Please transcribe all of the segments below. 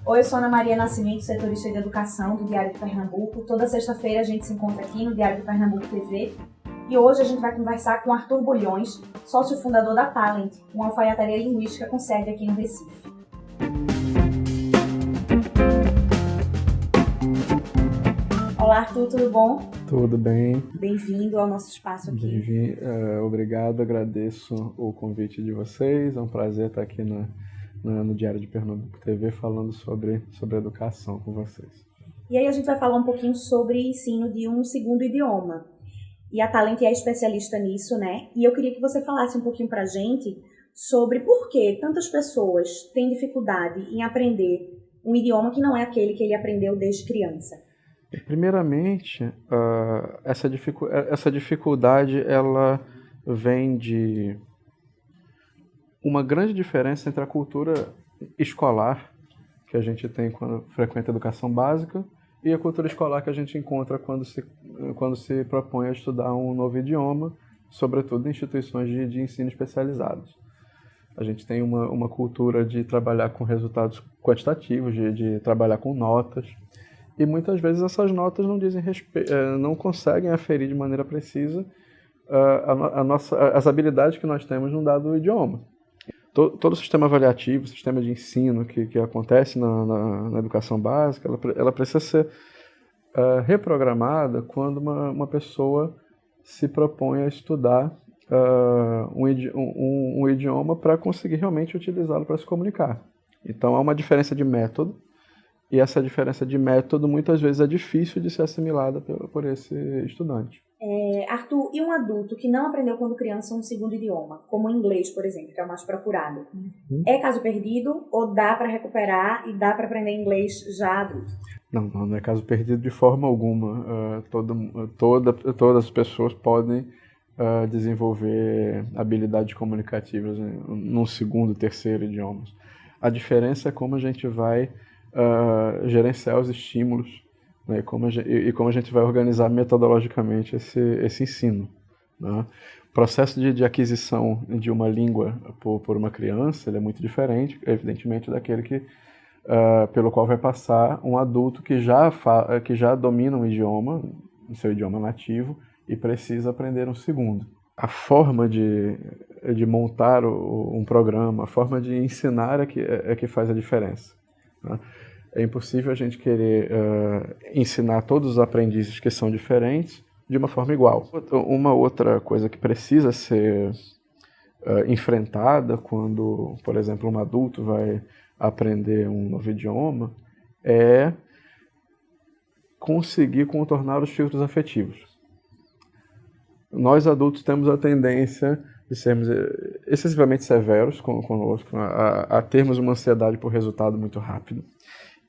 Oi, eu sou Ana Maria Nascimento, setorista de educação do Diário de Pernambuco. Toda sexta-feira a gente se encontra aqui no Diário de Pernambuco TV. E hoje a gente vai conversar com Arthur Bulhões, sócio fundador da Talent, uma alfaiataria linguística com sede aqui no Recife. Olá, Arthur, tudo bom? Tudo bem. Bem-vindo ao nosso espaço aqui. Obrigado, agradeço o convite de vocês. É um prazer estar aqui no Diário de Pernambuco TV falando sobre educação com vocês. E aí a gente vai falar um pouquinho sobre ensino de um segundo idioma. E a Talent é especialista nisso, né? E eu queria que você falasse um pouquinho pra gente sobre por que tantas pessoas têm dificuldade em aprender um idioma que não é aquele que ele aprendeu desde criança. Primeiramente, essa dificuldade ela vem de uma grande diferença entre a cultura escolar que a gente tem quando frequenta a educação básica e a cultura escolar que a gente encontra quando se propõe a estudar um novo idioma, sobretudo em instituições de ensino especializados. A gente tem uma cultura de trabalhar com resultados quantitativos, de trabalhar com notas, e muitas vezes essas notas não conseguem aferir de maneira precisa as habilidades que nós temos num dado idioma. Todo o sistema avaliativo, o sistema de ensino que acontece na educação básica, ela precisa ser reprogramada quando uma pessoa se propõe a estudar um idioma para conseguir realmente utilizá-lo para se comunicar. Então há uma diferença de método, e essa diferença de método muitas vezes é difícil de ser assimilada por esse estudante. Arthur, e um adulto que não aprendeu quando criança um segundo idioma, como o inglês, por exemplo, que é o mais procurado, é caso perdido ou dá para recuperar e dá para aprender inglês já adulto? Não é caso perdido de forma alguma. Todas as pessoas podem desenvolver habilidades comunicativas num segundo, terceiro idioma. A diferença é como a gente vai gerenciar os estímulos, né, e como a gente vai organizar metodologicamente esse ensino, né? O processo de aquisição de uma língua por uma criança ele é muito diferente, evidentemente, daquele pelo qual vai passar um adulto que já domina um idioma, o seu idioma nativo, e precisa aprender um segundo. A forma de montar um programa, a forma de ensinar é que faz a diferença, né? É impossível a gente querer ensinar todos os aprendizes que são diferentes de uma forma igual. Uma outra coisa que precisa ser enfrentada quando, por exemplo, um adulto vai aprender um novo idioma é conseguir contornar os filtros afetivos. Nós adultos temos a tendência de sermos excessivamente severos conosco, a termos uma ansiedade por resultado muito rápido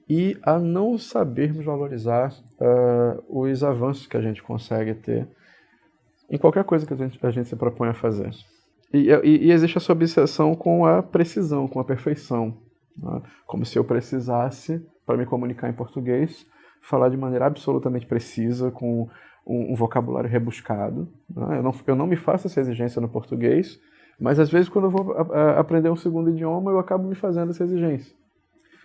e a não sabermos valorizar os avanços que a gente consegue ter em qualquer coisa que a gente se propõe a fazer. E existe essa obsessão com a precisão, com a perfeição, né? Como se eu precisasse, para me comunicar em português, falar de maneira absolutamente precisa, com um vocabulário rebuscado, né? Eu não me faço essa exigência no português, mas às vezes quando eu vou aprender um segundo idioma, eu acabo me fazendo essa exigência.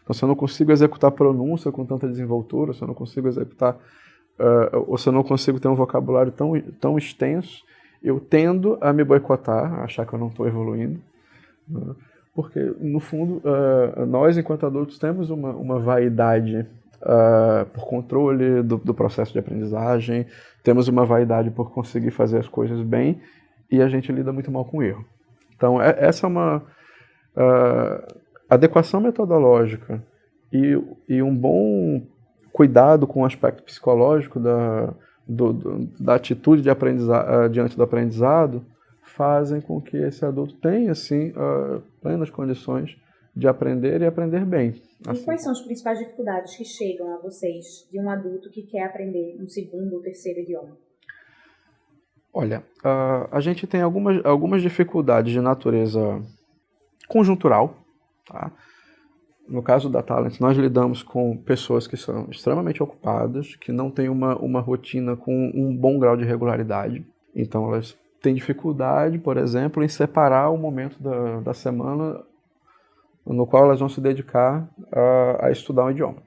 Então, se eu não consigo executar pronúncia com tanta desenvoltura, se eu não consigo executar, ou se eu não consigo ter um vocabulário tão extenso, eu tendo a me boicotar, a achar que eu não estou evoluindo, né? Porque, no fundo, nós, enquanto adultos, temos uma vaidade por controle do processo de aprendizagem, temos uma vaidade por conseguir fazer as coisas bem, e a gente lida muito mal com o erro. Então, essa é uma adequação metodológica e um bom cuidado com o aspecto psicológico da atitude diante do aprendizado fazem com que esse adulto tenha, assim, plenas condições de aprender e aprender bem. Assim. E quais são as principais dificuldades que chegam a vocês de um adulto que quer aprender um segundo ou terceiro idioma? Olha, a gente tem algumas dificuldades de natureza conjuntural, tá? No caso da Talent, nós lidamos com pessoas que são extremamente ocupadas, que não têm uma rotina com um bom grau de regularidade. Então, elas têm dificuldade, por exemplo, em separar o momento da semana no qual elas vão se dedicar a estudar um idioma.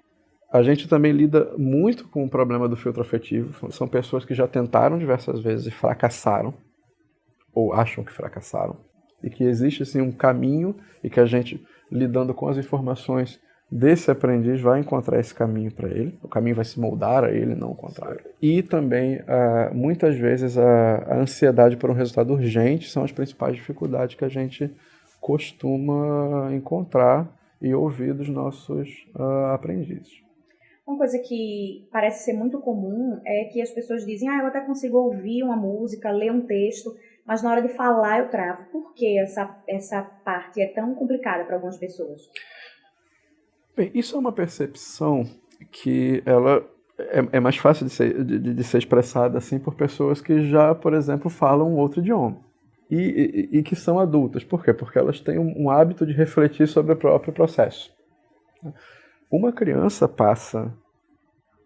A gente também lida muito com o problema do filtro afetivo. São pessoas que já tentaram diversas vezes e fracassaram, ou acham que fracassaram, e que existe sim um caminho e que a gente, lidando com as informações desse aprendiz, vai encontrar esse caminho para ele. O caminho vai se moldar a ele, não o contrário. E também, muitas vezes, a ansiedade por um resultado urgente são as principais dificuldades que a gente costuma encontrar e ouvir dos nossos aprendizes. Uma coisa que parece ser muito comum é que as pessoas dizem, eu até consigo ouvir uma música, ler um texto, mas na hora de falar eu travo. Por que essa parte é tão complicada para algumas pessoas? Bem, isso é uma percepção que ela é mais fácil de ser expressada assim por pessoas que já, por exemplo, falam um outro idioma. E que são adultas. Por quê? Porque elas têm um hábito de refletir sobre o próprio processo. Uma criança passa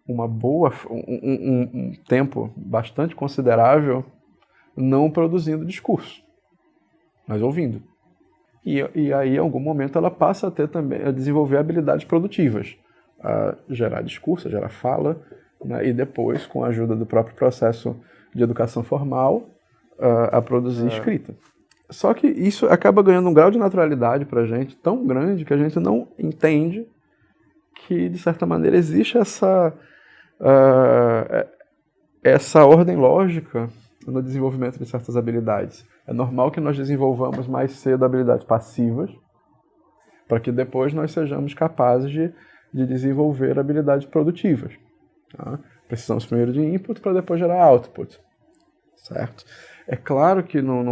um tempo bastante considerável não produzindo discurso, mas ouvindo. E aí, em algum momento, ela passa a desenvolver habilidades produtivas, a gerar discurso, a gerar fala, né, e depois, com a ajuda do próprio processo de educação formal, a produzir escrita. Só que isso acaba ganhando um grau de naturalidade para a gente tão grande que a gente não entende que, de certa maneira, existe essa ordem lógica no desenvolvimento de certas habilidades. É normal que nós desenvolvamos mais cedo habilidades passivas, para que depois nós sejamos capazes de desenvolver habilidades produtivas. Tá? Precisamos primeiro de input para depois gerar output. Certo? É claro que no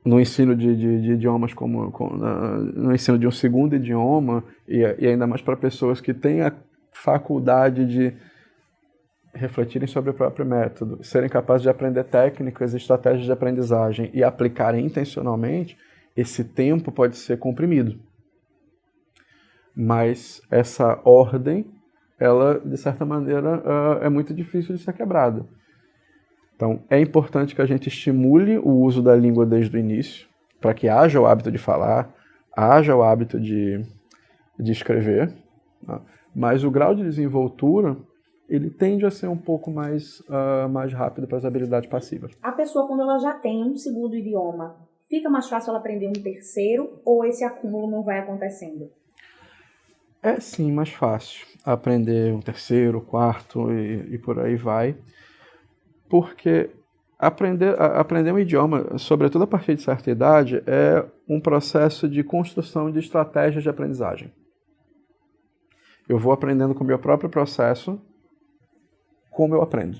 ensino de idiomas, no ensino de um segundo idioma, e ainda mais para pessoas que têm a faculdade de refletirem sobre o próprio método, serem capazes de aprender técnicas e estratégias de aprendizagem e aplicarem intencionalmente, esse tempo pode ser comprimido. Mas essa ordem, ela, de certa maneira, é muito difícil de ser quebrada. Então, é importante que a gente estimule o uso da língua desde o início, para que haja o hábito de falar, haja o hábito de escrever, tá? Mas o grau de desenvoltura, ele tende a ser um pouco mais rápido para as habilidades passivas. A pessoa, quando ela já tem um segundo idioma, fica mais fácil ela aprender um terceiro, ou esse acúmulo não vai acontecendo? É sim mais fácil aprender um terceiro, quarto e por aí vai. Porque aprender um idioma, sobretudo a partir de certa idade, é um processo de construção de estratégias de aprendizagem. Eu vou aprendendo com o meu próprio processo, como eu aprendo.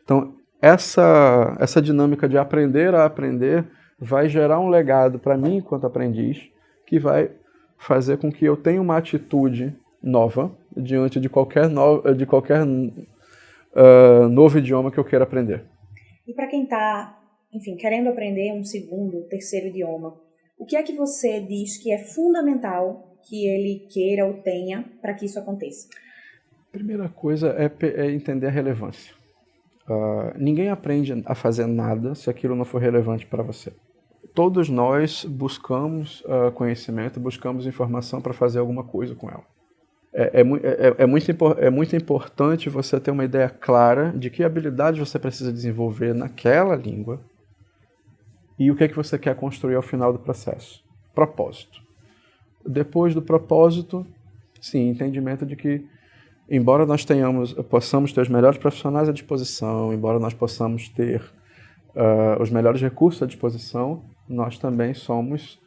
Então, essa dinâmica de aprender a aprender vai gerar um legado para mim, enquanto aprendiz, que vai fazer com que eu tenha uma atitude nova diante de qualquer novo idioma que eu queira aprender. E para quem está, querendo aprender um segundo, terceiro idioma, o que é que você diz que é fundamental que ele queira ou tenha para que isso aconteça? A primeira coisa é entender a relevância. Ninguém aprende a fazer nada se aquilo não for relevante para você. Todos nós buscamos conhecimento, buscamos informação para fazer alguma coisa com ela. É muito importante você ter uma ideia clara de que habilidades você precisa desenvolver naquela língua e o que é que você quer construir ao final do processo. Propósito. Depois do propósito, sim, entendimento de que, embora nós possamos ter os melhores profissionais à disposição, embora nós possamos ter os melhores recursos à disposição, nós também somos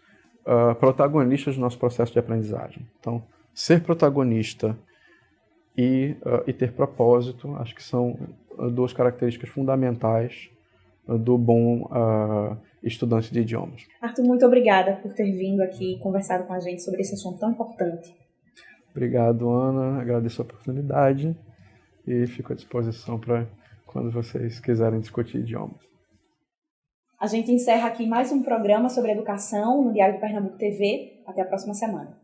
protagonistas do nosso processo de aprendizagem. Então, ser protagonista e ter propósito, acho que são duas características fundamentais do bom estudante de idiomas. Arthur, muito obrigada por ter vindo aqui e conversado com a gente sobre esse assunto tão importante. Obrigado, Ana. Agradeço a oportunidade e fico à disposição para quando vocês quiserem discutir idiomas. A gente encerra aqui mais um programa sobre educação no Diário de Pernambuco TV. Até a próxima semana.